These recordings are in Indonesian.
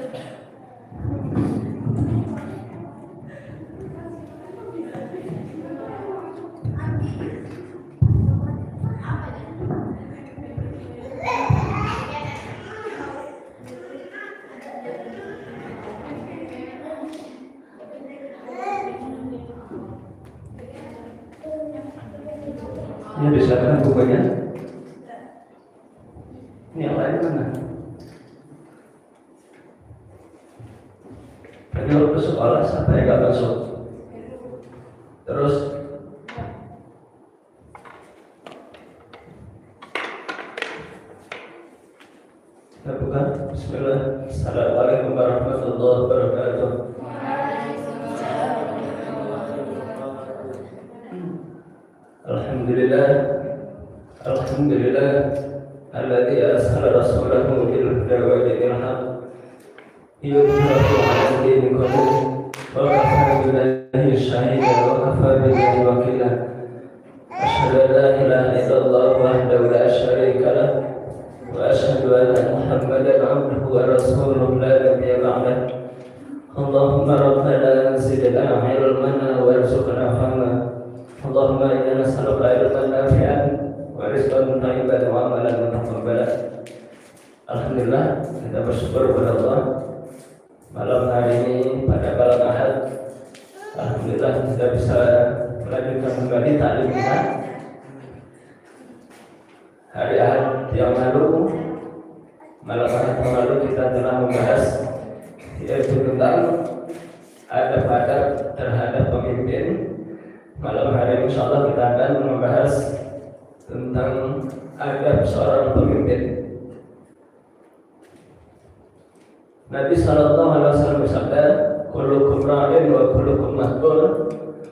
Ini disiapkan bukunya. Ini yang lain mana? Tadi waktu sekolah sampai nggak masuk. Terus kita buka. Bismillah. Assalamualaikum warahmatullahi wabarakatuh. Alhamdulillah, Alhamdulillah, alladzi arsala rasulahu bil huda wa dinil haq yudhhiruhu 'ala dini kullihi wa kafa billahi shahidan wa kafa billahi wakila. Asyhadu an la ilaha illallah wahdahu la syarika lah wa asyhadu anna Muhammadan 'abduhu wa rasuluhu la nabiyya ba'dah. Allahumma rabbana zidna 'ilman warzuqna fahma. Allahumma inna nas'aluka ilman nafi'an wa rizqan thayyiban wa amalan mutaqabbalan. Alhamdulillah, kita bersyukur kepada Allah. Malam hari ini pada malam Ahad, alhamdulillah kita bisa melanjutkan kembali taklim kita. Hari Ahad yang lalu, malam Ahad yang lalu kita telah membahas yaitu tentang adab-adab terhadap pemimpin. Malam hari ini insyaallah kita akan membahas tentang adab seorang pemimpin. Nabi sallallahu alaihi wasallam bersabda, "Kullukum ra'in wa kullukum mas'ul,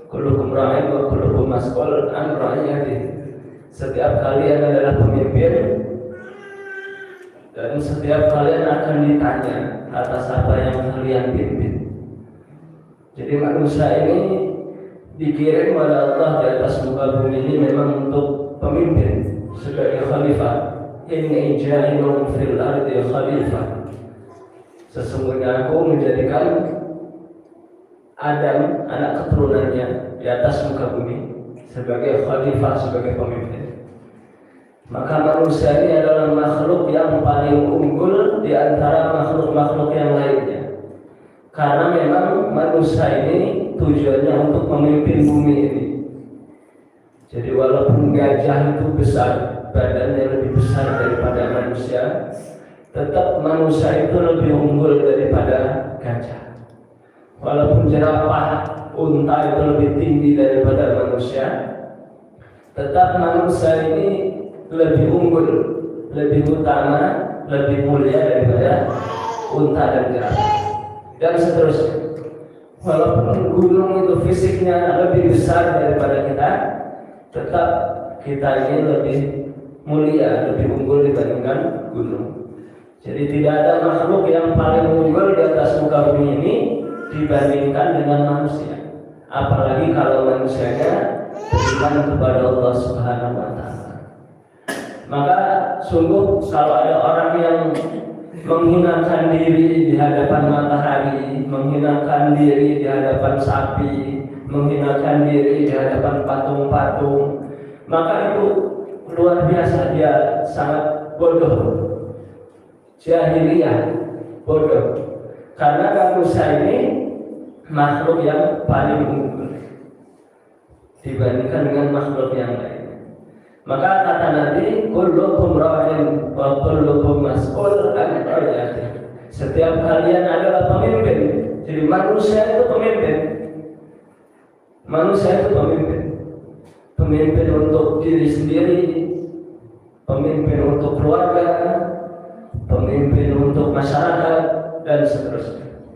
kullukum ra'in wa kullukum mas'ul an ra'iyatihi." Setiap kalian adalah pemimpin dan setiap kalian akan ditanya atas apa yang kalian pimpin. Jadi manusia ini dikirim oleh Allah di atas muka bumi ini memang untuk pemimpin sebagai khalifah. Inni ja'ilun fil ardi khalifah. Sesungguhnya aku menjadikan Adam anak keturunannya di atas muka bumi sebagai khalifah, sebagai pemimpin. Maka manusia ini adalah makhluk yang paling unggul di antara makhluk-makhluk yang lainnya. Karena memang manusia ini tujuannya untuk memimpin bumi ini. Jadi walaupun gajah itu besar, badannya lebih besar daripada manusia, tetap manusia itu lebih unggul daripada gajah. Walaupun jerapah, unta itu lebih tinggi daripada manusia, tetap manusia ini lebih unggul, lebih utama, lebih mulia daripada unta dan jerapah. Dan seterusnya. Walaupun gunung itu fisiknya lebih besar daripada kita, tetap kita ini lebih mulia, lebih unggul dibandingkan gunung. Jadi tidak ada makhluk yang paling unggul di atas muka bumi ini dibandingkan dengan manusia. Apalagi kalau manusianya beriman kepada Allah Subhanahu wa Ta'ala. Maka sungguh kalau ada orang yang menghinakan diri di hadapan matahari, menghinakan diri di hadapan sapi, menghinakan diri di hadapan patung-patung, maka itu luar biasa, dia sangat bodoh, jahiliyah, bodoh. Karena manusia ini makhluk yang paling unggul dibandingkan dengan makhluk yang lain. Maka kata Nabi, kullukum ra'in wa kullukum mas'ul an ra'iyatihi. Setiap kalian adalah pemimpin. Jadi manusia itu pemimpin. Manusia itu pemimpin. Pemimpin untuk diri sendiri, pemimpin untuk keluarga, pemimpin untuk masyarakat, dan seterusnya.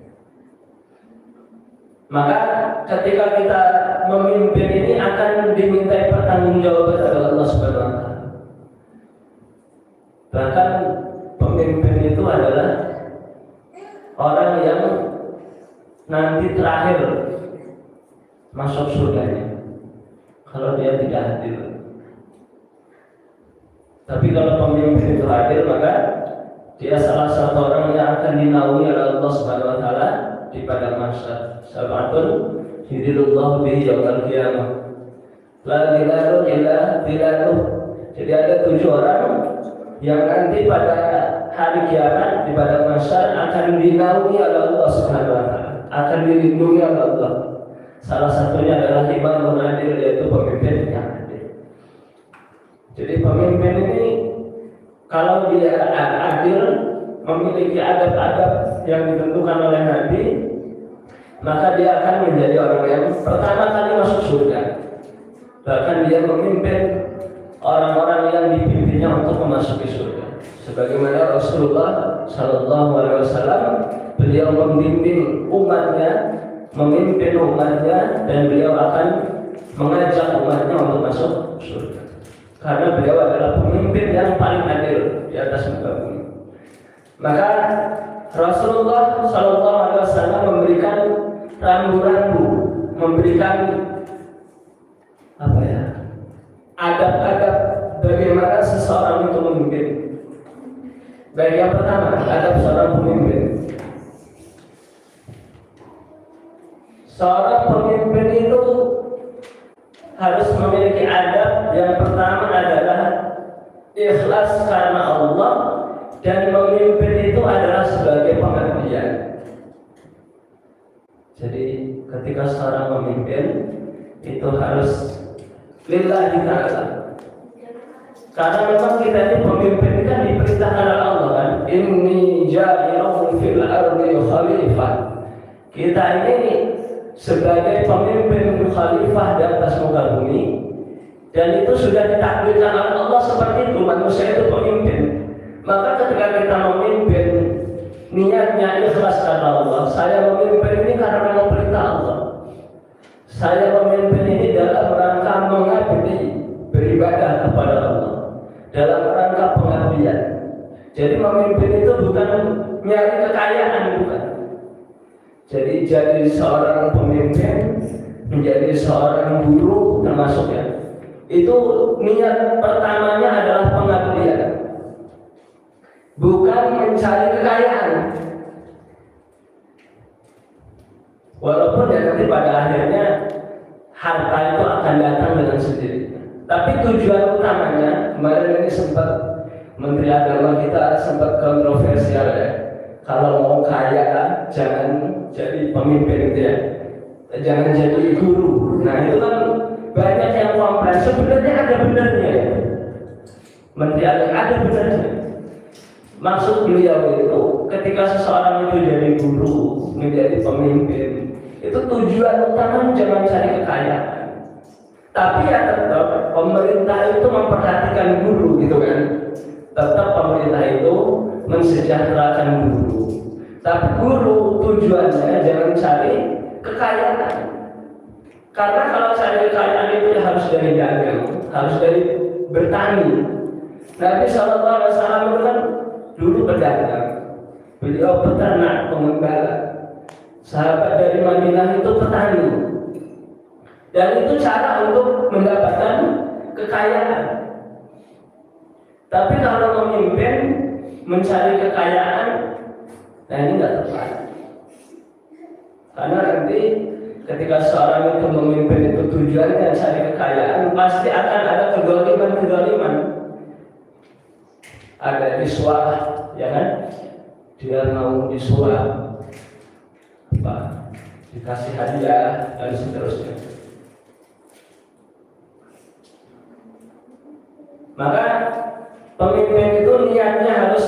Maka ketika kita memimpin ini akan dimintai pertanggungjawaban oleh Allah Subhanahu wa Ta'ala. Bahkan pemimpin itu adalah orang yang nanti terakhir masuk surganya kalau dia tidak hadir. Tapi kalau pemimpin itu hadir, maka Dia salah satu orang yang akan dinaungi oleh Allah Subhanahu wa taala di padang mahsyar. Sab'atun yudhillullahu bihi yaumil qiyamah. La ilaha illa billahi. Jadi ada 7 orang yang nanti pada hari kiamat di padang mahsyar akan dinaungi oleh Allah Subhanahu wa taala, akan dilindungi oleh Allah. Salah satunya adalah imam adil, yaitu pemimpin yang adil. Jadi pemimpin ini kalau dia adil, memiliki adab-adab yang ditentukan oleh Nabi, maka dia akan menjadi orang yang pertama kali masuk surga. Bahkan dia memimpin orang-orang yang dipimpinnya untuk memasuki surga. Sebagaimana Rasulullah Sallallahu Alaihi Wasallam, beliau membimbing umatnya, memimpin umatnya, dan beliau akan mengajak umatnya untuk masuk surga. Karena beliau adalah pemimpin yang paling adil di atas muka bumi. Maka Rasulullah Sallallahu Alaihi Wasallam memberikan rambu-rambu, memberikan adab-adab bagaimana seseorang itu memimpin. Baik, yang pertama, adab seorang pemimpin. Seorang pemimpin itu harus memiliki adab. Yang pertama adalah ikhlas karena Allah, dan memimpin itu adalah sebagai pengabdian. Jadi ketika seorang memimpin itu harus lillahi ta'ala. Karena memang kita ini pemimpin kan diperintahkan oleh Allah kan. Inni ja'ilun fil ardi khalifah. Kita ini sebagai pemimpin khalifah di atas muka bumi, dan itu sudah ditakdirkan oleh Allah seperti itu. Manusia itu pemimpin. Maka ketika kita memimpin, niatnya ikhlas karena Allah. Saya memimpin ini karena memang perintah Allah. Saya memimpin ini dalam rangka mengabdi, beribadah kepada Allah, dalam rangka pengabdian. Jadi memimpin itu bukan nyari kekayaan, bukan. Jadi seorang pemimpin, menjadi seorang guru termasuk ya, itu niat pertamanya adalah pengabdian, bukan mencari kekayaan. Walaupun ya nanti pada akhirnya harta itu akan datang dengan sendirinya. Tapi tujuan utamanya, kemarin ini sempat Menteri Agama kita sempat kontroversial ya. Kalau mau kaya jangan jadi pemimpin gitu ya, jangan jadi guru. Nah itu kan banyak yang komplain. Sebenarnya ada benarnya ya. Menteri Agama ada benarnya. Maksud beliau itu ketika seseorang itu jadi guru, menjadi pemimpin, itu tujuan utama jangan cari kekayaan. Tapi ya tetap pemerintah itu memperhatikan guru gitu kan. Tetap pemerintah itu mensejahterakan guru. Tapi guru tujuannya jangan cari kekayaan. Karena kalau cari kekayaan itu ya harus dari dagang, harus dari bertani. Nabi Sallallahu Alaihi Wasallam itu kan dulu pedagang, beliau peternak, pengembala. Sahabat dari Madinah itu petani, dan itu cara untuk mendapatkan kekayaan. Tapi kalau memimpin mencari kekayaan, nah ini nggak tepat. Karena nanti ketika seorang itu memimpin itu tujuannya cari kekayaan, pasti akan ada kedoliman. Ada disuap, ya kan? Dia mau disuap, dikasih hadiah dan seterusnya. Maka pemimpin itu niatnya harus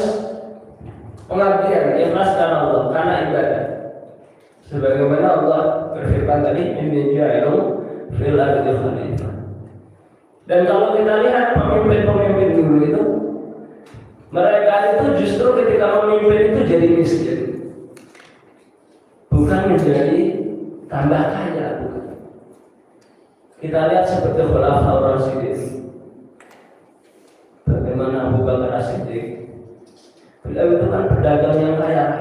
pengabdian, ikhlas karena Allah, karena ibadah. Sebagaimana Allah berfirman tadi, inni ja'ilun fil ardi khalifah. Dan kalau kita lihat pemimpin-pemimpin dulu itu, mereka itu justru ketika memimpin itu jadi miskin, bukan menjadi tambah kaya, bukan. Kita lihat seperti Khulafaur Rasyidin, bagaimana Abu Bakar As-Siddiq, beliau itu kan pedagang yang kaya.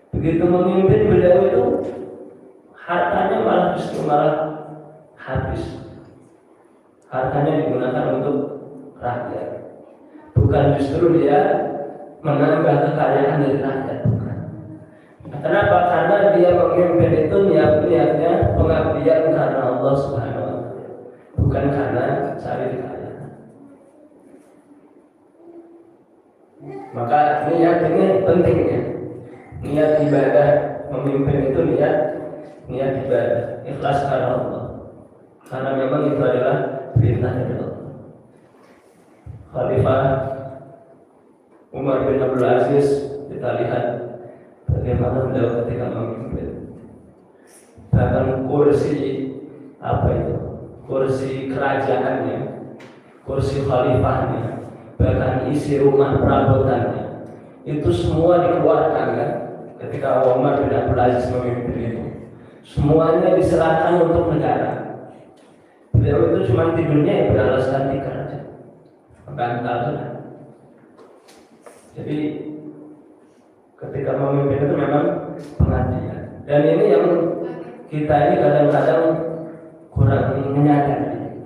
Begitu memimpin, beliau itu hartanya malah habis. Hartanya digunakan untuk rakyat. Bukan justru dia menambah kekayaan dari rakyat, bukan. Kenapa? Karena dia memimpin itu niatnya pengabdian karena Allah Subhanahu wa Ta'ala, bukan karena cari kekayaan. Maka niat ini pentingnya. Niat ibadah memimpin itu niat ibadah, ikhlas karena Allah. Karena memang itu adalah perintah dari Allah. Khalifah Umar bin Abdul Aziz, kita lihat bagaimana beliau ketika memimpin. Bahkan kursi kerajaannya, kursi khalifahnya, bahkan isi rumah perabotannya, itu semua dikeluarkan kan? Ketika Umar bin Abdul Aziz memimpin itu, semuanya diserahkan untuk negara. Beliau itu cuma tidurnya ya beralaskan tikar aja, bantal. Jadi ketika memimpin itu memang pengabdian. Dan ini yang kita ini kadang-kadang kurang menyadari.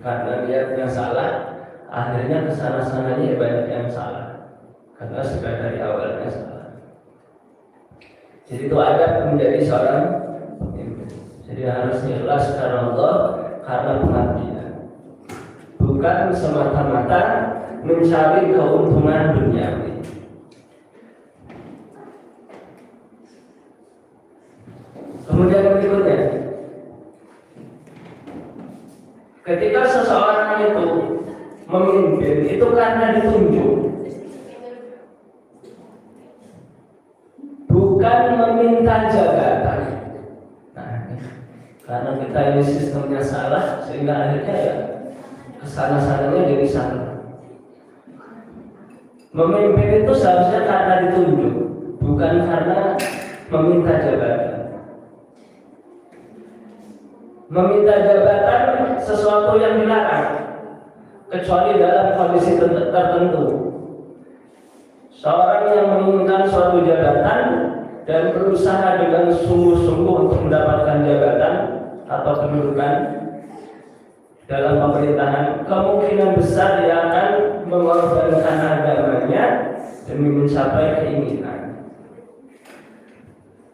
Karena dia yang salah, akhirnya kesana-sananya banyak yang salah. Karena sudah dari awalnya salah. Jadi itu adab menjadi seorang pemimpin. Jadi harus ikhlas karena Allah, karena pengabdian. Bukan semata-mata mencari keuntungan duniawi. Kemudian berikutnya, ketika seseorang itu memimpin, itu karena ditunjuk, bukan meminta jabatan. Nah, karena kita ini sistemnya salah, sehingga akhirnya ya kesana-sananya jadi salah. Memimpin itu seharusnya karena ditunjuk, bukan karena meminta jabatan. Meminta jabatan sesuatu yang dilarang, kecuali dalam kondisi tertentu. Seorang yang menginginkan suatu jabatan dan berusaha dengan sungguh-sungguh untuk mendapatkan jabatan atau kedudukan dalam pemerintahan, kemungkinan besar dia akan mengorbankan agamanya demi mencapai keinginan.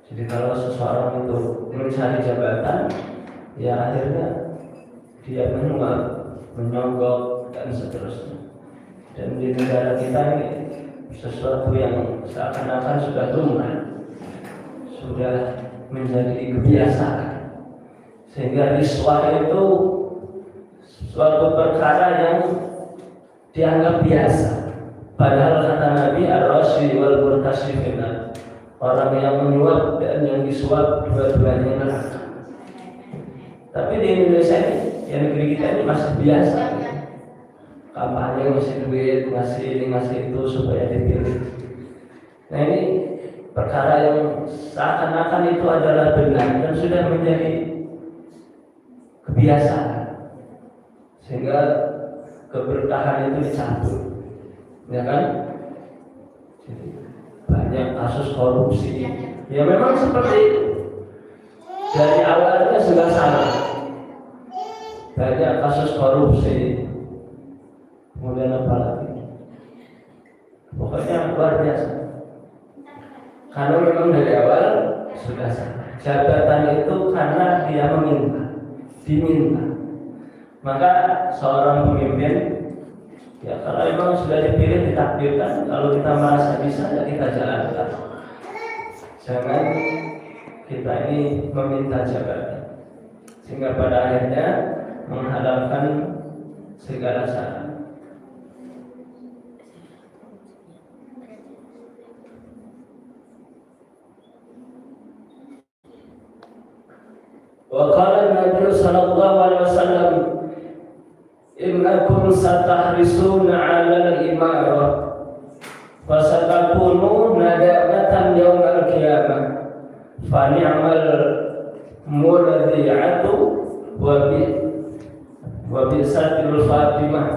Jadi kalau seseorang itu mencari jabatan, ya akhirnya dia menyuap, menyogok dan seterusnya. Dan di negara kita ini sesuatu yang seakan-akan sudah lumrah, sudah menjadi kebiasaan, sehingga riswah itu suatu perkara yang dianggap biasa. Padahal kata Nabi, ar-rashi wal murtasyifina, orang yang menyuap dan yang disuap dua-duanya neraka. Tapi di Indonesia ini, yang negeri kita ini masih biasa. Kampanye ngasih duit, ngasih ini, ngasih itu supaya dipilih. Nah ini perkara yang seakan-akan itu adalah benar dan sudah menjadi kebiasaan, sehingga keberkahan itu dicabut, ya kan? Jadi, banyak kasus korupsi. Ya memang seperti itu. Dari awalnya sudah salah. Banyak kasus korupsi. Kemudian apa lagi? Pokoknya luar biasa. Karena memang dari awal sudah salah. Jabatan itu karena dia diminta. Maka seorang pemimpin, ya kalau memang sudah dipilih, ditakdirkan, kalau kita merasa bisa, ya kita jalankan. Jangan kita ini meminta jabatan, sehingga pada akhirnya menghalalkan segala cara. Wa qala Nabi sallallahu alaihi wasallam, innakum satahrisuna 'ala al-imarah wa satakunu nadamatan yawmal qiyamah fa ni'mal murdi'atu wa bi'satil fatimah.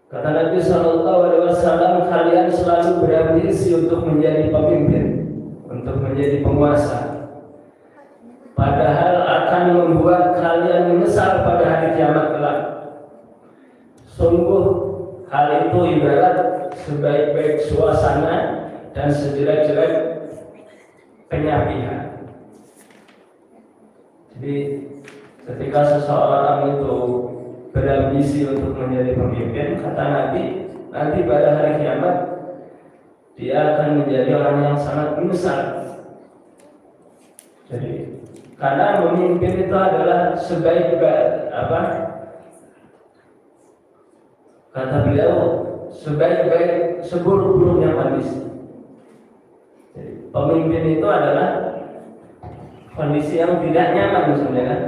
Kata Nabi sallallahu alaihi wasallam, kalian selalu berambisi untuk menjadi pemimpin, untuk menjadi penguasa, padahal akan membuat kalian menyesal pada hari kiamat kelak. Sungguh sebaik-baik suasana dan sejelek-jelek penyampaian. Jadi ketika seseorang itu berambisi untuk menjadi pemimpin, kata Nabi, nanti pada hari kiamat dia akan menjadi orang yang sangat menyesal. Jadi karena memimpin itu adalah sebaik-baik kata beliau, sebaik-baik seburuk-buruknya kondisi. Jadi, pemimpin itu adalah kondisi yang tidak nyaman sebenarnya.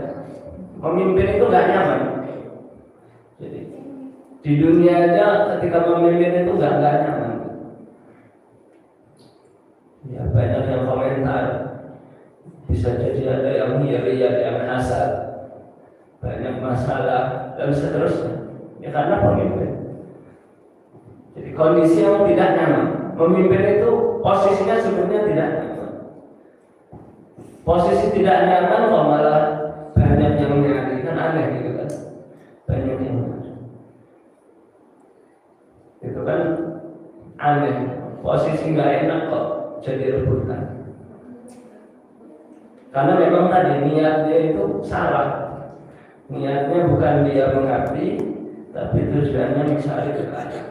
Pemimpin itu nggak nyaman. Jadi di dunia aja ketika memimpin itu nggak nyaman. Ya banyak yang komentar, bisa jadi ada yang iri, ada yang hasad, banyak masalah dan seterusnya. Ya karena pemimpin. Jadi kondisi yang tidak nyaman. Memimpin itu posisinya sebenarnya tidak nyaman. Posisi tidak nyaman kok malah banyak yang nyari, kan aneh gitu kan. Banyak yang nyari. Itu kan aneh. Posisi nggak enak kok jadi rebutan. Karena memang tadi niatnya itu salah. Niatnya bukan dia mengabdi, tapi tujuannya mencari kekayaan.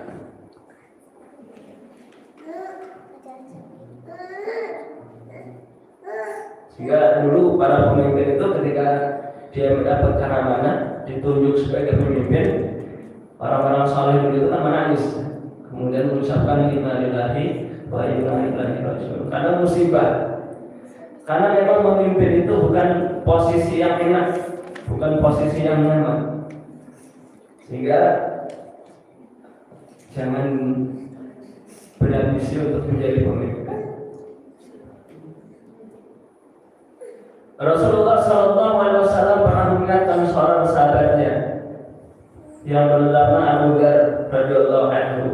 Sehingga dulu para pemimpin itu ketika dia mendapatkan amanah, ditunjuk sebagai pemimpin, orang-orang saleh dulu itu kan menangis, kemudian mengucapkan inna lillahi wa inna ilaihi raji'un. Karena musibah, karena memang memimpin itu bukan posisi yang enak, bukan posisi yang nyaman. Sehingga jangan berambisi untuk menjadi pemimpin. Rasulullah SAW pernah mengingatkan seorang sahabatnya yang bernama Abu Dzar radhiyallahu anhu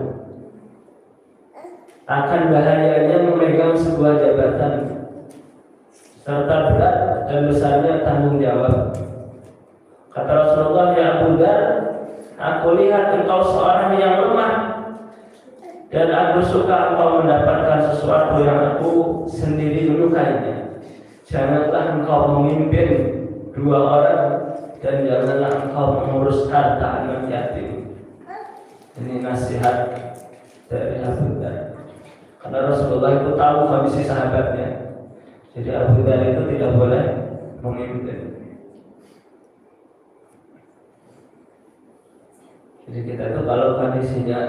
akan bahayanya memegang sebuah jabatan serta berat dan besarnya tanggung jawab. Kata Rasulullah, ya Abu Dzar, aku lihat engkau seorang yang lemah dan aku suka engkau mendapatkan sesuatu yang aku sendiri menyukainya. Janganlah engkau memimpin dua orang dan janganlah engkau mengurus harta anak yatim. Ini nasihat dari Abu Dzar. Karena Rasulullah itu tahu kondisi sahabatnya. Jadi Abu Dzar itu tidak boleh memimpin. Jadi kita itu kalau kondisinya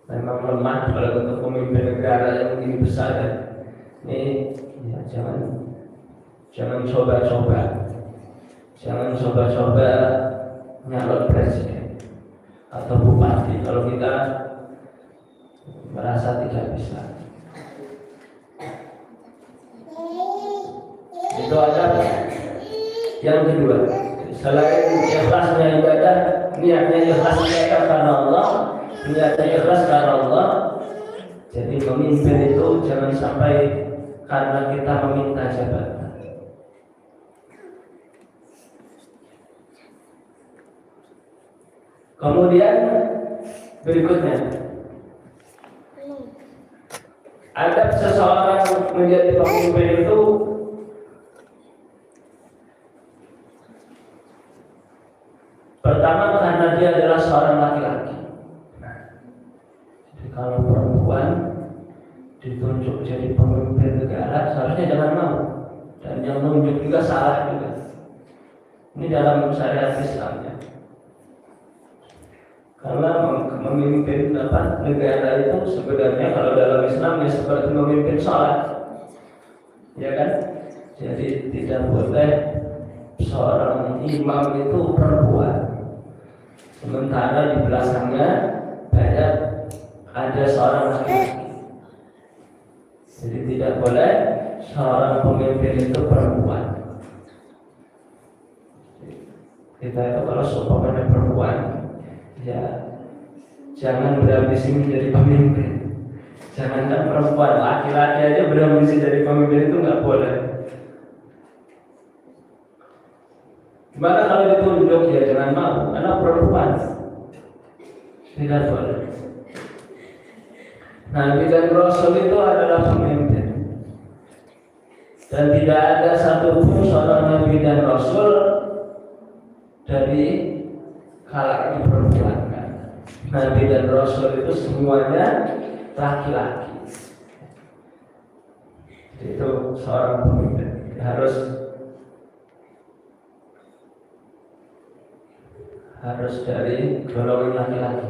memang lemah, kalau untuk memimpin negara yang begini besar, ini ya jangan coba-coba nyalon presiden atau bupati kalau kita merasa tidak bisa. Itu ada. Yang kedua, selain ikhlasnya ibadah, niatnya ikhlas karena Allah, niatnya ikhlas karena Allah. Jadi pemimpin itu jangan sampai karena kita meminta jabatan. Kemudian berikutnya, adab seseorang menjadi pemimpin itu pertama karena dia adalah seorang laki-laki. Jadi kalau perempuan ditunjuk jadi pemimpin negara, seharusnya jangan mau, dan yang menunjuk juga salah juga. Ini dalam syariat Islamnya. Karena memimpin negara itu sebenarnya kalau dalam Islam ya seperti memimpin sholat, ya kan? Jadi tidak boleh seorang imam itu perempuan, sementara di belakangnya banyak ada seorang laki-laki. Jadi tidak boleh seorang pemimpin itu perempuan. Kita itu kalau seumpamanya perempuan, ya jangan berambisi menjadi pemimpin. Jangankan perempuan, laki-laki aja berambisi jadi pemimpin itu nggak boleh. Gimana kalau ditunjuk, ya jangan mau, karena perempuan tidak boleh. Nabi dan Rasul itu adalah pemimpin, dan tidak ada satupun seorang Nabi dan Rasul dari kalangan perempuan. Nabi dan Rasul itu semuanya laki-laki. Itu seorang pemimpin harus dari golongan laki-laki.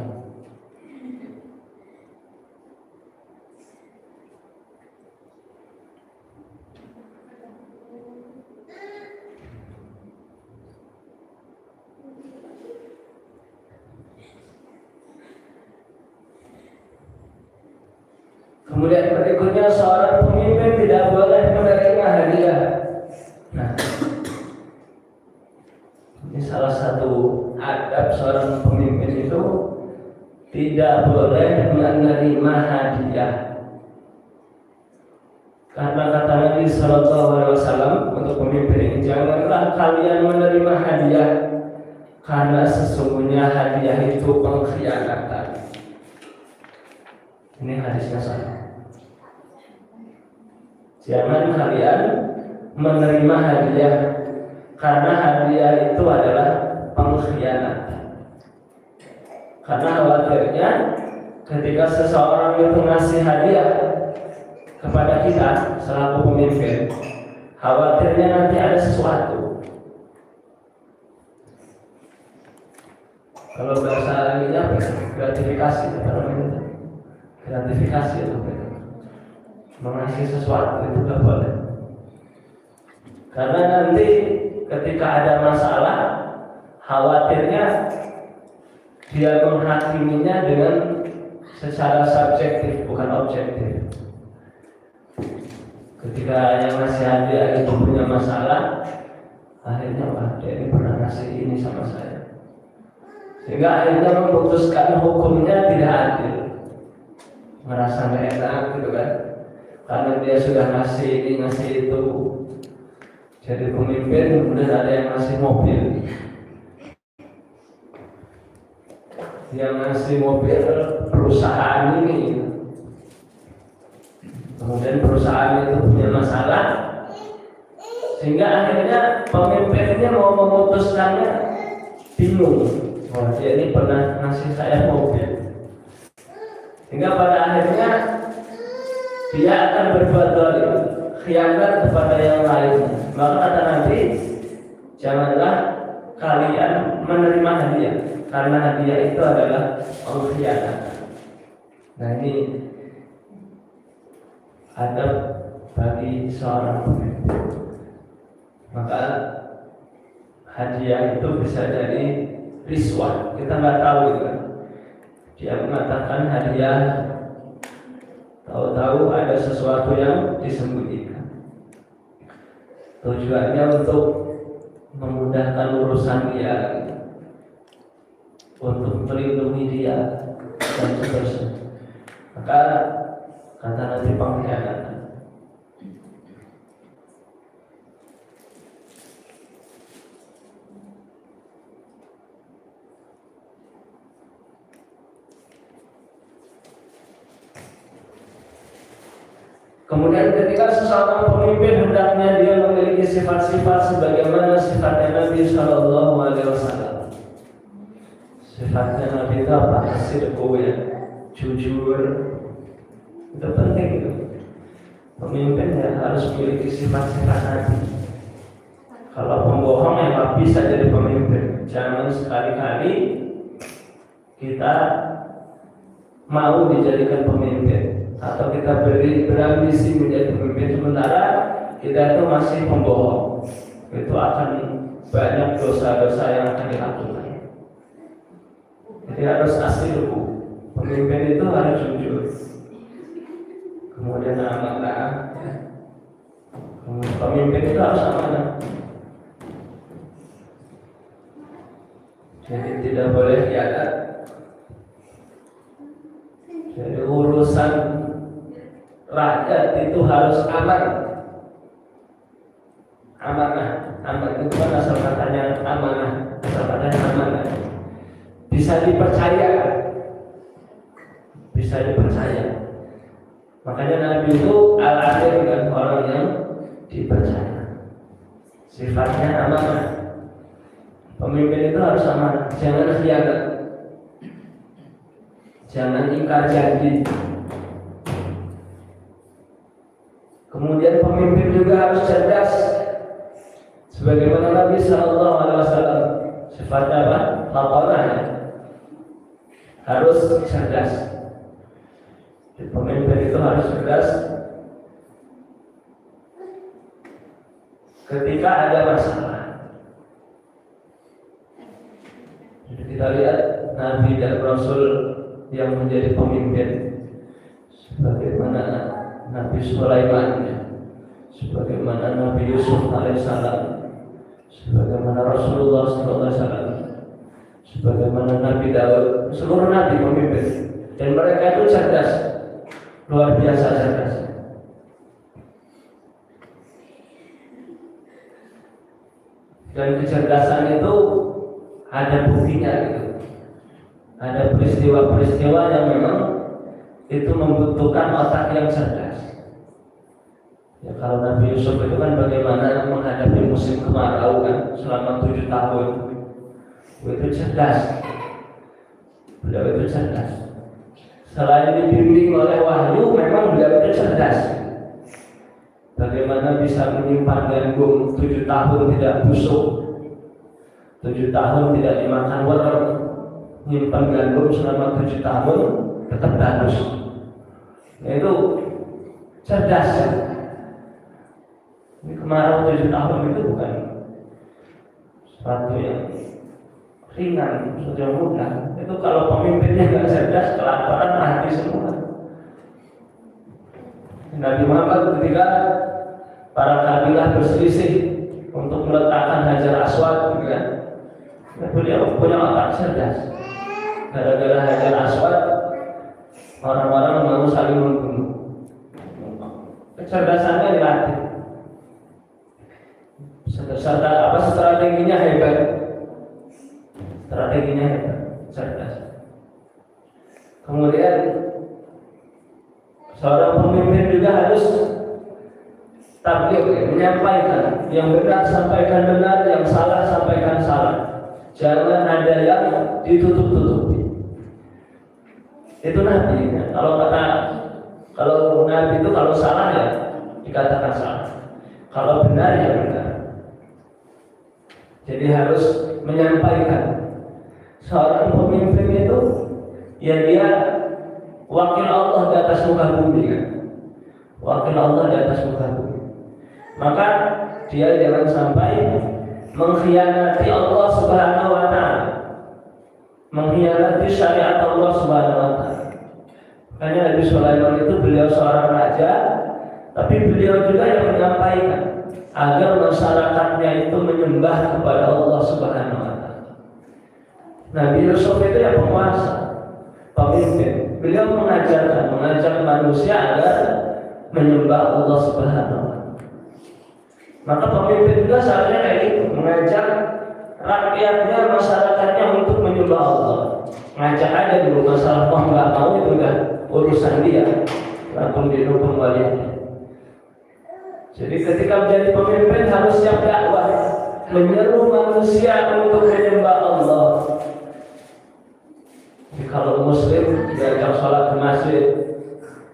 Kemudian berikutnya, seorang pemimpin tidak boleh menerima hadiah. Nah, ini salah satu adab seorang pemimpin itu, tidak boleh menerima hadiah. Karena kata Nabi SAW untuk pemimpin ini, janganlah kalian menerima hadiah, karena sesungguhnya hadiah itu pengkhianatan. Ini hadisnya sama. Jangan kalian menerima hadiah, karena hadiah itu adalah pengkhianatan. Karena khawatirnya ketika seseorang itu ngasih hadiah kepada kita selaku pemimpin, khawatirnya nanti ada sesuatu. Kalau bahasa ini apa? Gratifikasi, apa namanya? Gratifikasi itu. Mengasih sesuatu itu tidak boleh, karena nanti ketika ada masalah, khawatirnya dia menghakiminya dengan secara subjektif, bukan objektif. Ketika yang ngasih hadiah itu punya masalah, akhirnya wah, dia ini pernah ngasih ini sama saya, sehingga akhirnya memutuskan hukumnya tidak adil, merasa nggak enak gitu kan. Karena dia sudah ngasih ini, ngasih itu. Jadi pemimpin, kemudian ada yang ngasih mobil. Yang ngasih mobil perusahaan ini. Kemudian perusahaan itu punya masalah, sehingga akhirnya pemimpinnya mau memutuskannya bingung. Wah, dia ini pernah ngasih saya mobil. Sehingga pada akhirnya dia akan berbuat zalim, khianat kepada yang lain. Maka kata Nabi, janganlah kalian menerima hadiah, karena hadiah itu adalah pengkhianatan. Nah, ini adab bagi seorang pemimpin. Maka hadiah itu bisa jadi riswah. Kita nggak tahu kan. Dia mengatakan hadiah, tahu-tahu ada sesuatu yang disembunyikan. Tujuannya untuk memudahkan urusan dia, untuk melindungi dia dan seterusnya. Maka kata Nabi, pengkhianatan. Kemudian ketika seseorang pemimpin, hendaknya dia memiliki sifat-sifat sebagaimana sifatnya Nabi Shallallahu Alaihi Wasallam. Sifatnya Nabi itu apa? Sidqu, ya, jujur. Itu penting itu. Pemimpin ya harus memiliki sifat-sifat Nabi. Kalau pembohong ya nggak bisa jadi pemimpin. Jangan sekali-kali kita mau dijadikan pemimpin, atau kita berambisi menjadi pemimpin sementara kita itu masih pembohong. Itu akan banyak dosa-dosa yang akan dilakukan. Jadi harus asli. Pemimpin itu harus jujur, kemudian amanah. Pemimpin itu harus amanah. Jadi tidak boleh khianat. Jadi urusan rakyat itu harus aman. Amanah, aman itu kan asal katanya amanah, asal katanya amanah. Bisa dipercaya, bisa dipercaya. Nabi itu al-amin kan, orang yang dipercaya. Sifatnya amanah. Pemimpin itu harus amanah, jangan khianat, jangan ingkar janji. Kemudian pemimpin juga harus cerdas, sebagaimana Nabi Sallallahu Alaihi Wasallam sifatnya apa? Lapangan, harus cerdas. Pemimpin itu harus cerdas. Ketika ada masalah, jadi kita lihat Nabi dan Rasul yang menjadi pemimpin, sebagaimana Nabi Sulaiman, sebagaimana Nabi Yusuf alaihissalam, sebagaimana Rasulullah SAW, sebagaimana Nabi Daud, seluruh Nabi pemimpin, dan mereka itu cerdas, luar biasa cerdas. Dan kecerdasan itu ada buktinya gitu. Ada peristiwa-peristiwa yang memang itu membutuhkan otak yang cerdas. Ya, kalau Nabi Yusuf itu kan bagaimana menghadapi musim kemarau kan selama 7 tahun. Itu cerdas. Beliau itu cerdas. Selain dibimbing oleh wahyu, memang beliau itu cerdas. Bagaimana bisa menyimpan gandum 7 tahun tidak busuk, 7 tahun tidak dimakan ular, menyimpan gandum selama 7 tahun tetap bagus. Nah, itu cerdas. Ini kemarau 7 tahun itu bukan sesuatu yang ringan, sesuatu yang mudah. Itu kalau pemimpinnya nggak cerdas, kelaparan mati semua. Nabi Muhammad ketika para kabilah berselisih untuk meletakkan Hajar Aswad, gitu kan? Beliau punya otak cerdas. Gara-gara Hajar Aswad, orang-orang mau saling membunuh. Kecerdasannya dilatih. Strateginya hebat. Strateginya hebat, cerdas. Kemudian seorang pemimpin juga harus tabligh, menyampaikan yang benar sampaikan benar, yang salah sampaikan salah. Jangan ada yang ditutup-tutupi. Itu Nabi. Ya. Kalau Nabi itu kalau salah ya dikatakan salah. Kalau benar ya benar. Jadi harus menyampaikan. Seorang pemimpin itu ya dia wakil Allah di atas muka bumi kan? Wakil Allah di atas muka bumi. Maka dia jangan sampai mengkhianati Allah Subhanahu wa taala. Mengkhianati syariat Allah Subhanahu wa taala. Makanya Nabi Sulaiman itu beliau seorang raja, tapi beliau juga yang menyampaikan agar masyarakatnya itu menyembah kepada Allah Subhanahu wa taala. Nabi Yusuf itu yang penguasa, pemimpin. Beliau mengajak manusia agar menyembah Allah Subhanahu wa taala. Maka pemimpin juga seharusnya kayak gitu, mengajak rakyatnya, masyarakatnya untuk menyembah Allah. Ngajak aja dulu, masalah nggak mau itu kan urusan dia. Lakum dinukum waliyah. Jadi ketika menjadi pemimpin harus siap dakwah, menyeru manusia untuk menyembah Allah. Jadi kalau Muslim diajak sholat di masjid,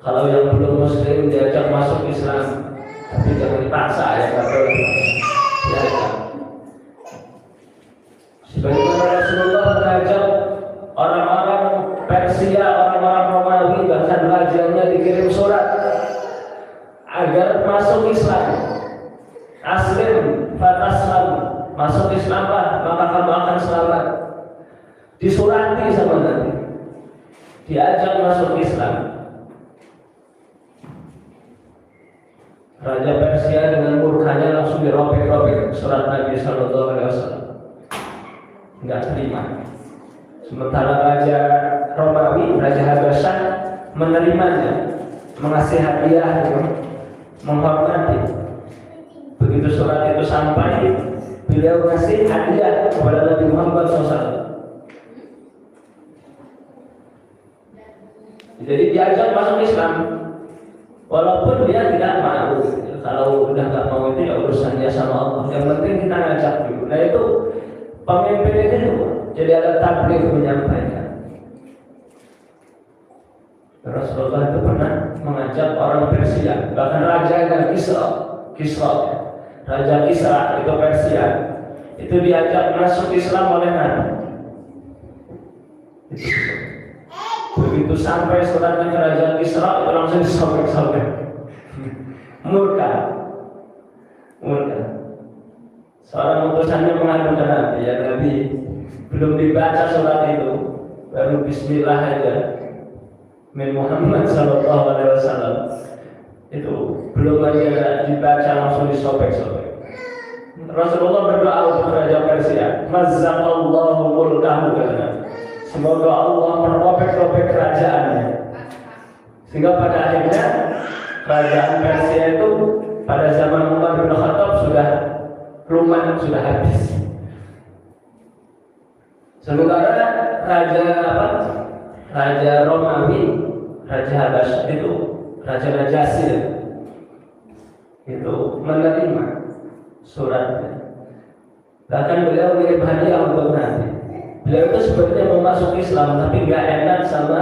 kalau yang belum Muslim diajak masuk Islam, tapi jangan dipaksa ya kalau diajak. Sebagaimana Rasulullah mengajak orang-orang Persia, orang-orang Romawi, bahkan rajanya dikirim surat agar masuk Islam. Aslim fataslam, masuk Islamlah maka kamu akan selamat. Disurati sama Nabi, diajak masuk Islam. Raja Persia dengan murkanya langsung dirobek-robek surat Nabi Sallallahu Alaihi Wasallam, nggak terima. Sementara Raja Romawi, Raja Habasyah menerimanya, mengasih hadiah, menghormati. Begitu surat itu sampai, beliau kasih hadiah kepada Nabi Muhammad SAW. Jadi diajak masuk Islam. Walaupun dia tidak mau, kalau udah nggak mau itu ya urusan dia sama Allah. Yang penting kita ngajak dulu. Nah itu pemimpin itu jadi ada tabligh menyampaikan. Rasulullah itu pernah mengajak orang Persia, bahkan rajanya Kisra, Raja Kisra itu Persia, itu diajak masuk Islam oleh Nabi. Begitu sampai suratnya ke Raja Kisra itu langsung disobek-sobek. Murka. Seorang utusannya mengadu ke Nabi, ya Nabi, belum dibaca surat itu, baru Bismillah aja. Min Muhammad Sallallahu Alaihi Wasallam itu belum aja dibaca langsung disobek-sobek. Rasulullah berdoa untuk Raja Persia, Mazzaqallahu mulkahu, semoga Allah merobek-robek kerajaannya. Sehingga pada akhirnya kerajaan Persia itu pada zaman Umar bin Khattab sudah lumayan, sudah habis. Sementara Raja Romawi, Raja Habasyah itu, Raja Najasyi itu menerima suratnya. Bahkan beliau mengirim hadiah untuk Nabi. Beliau itu sebenarnya mau masuk Islam tapi nggak enak sama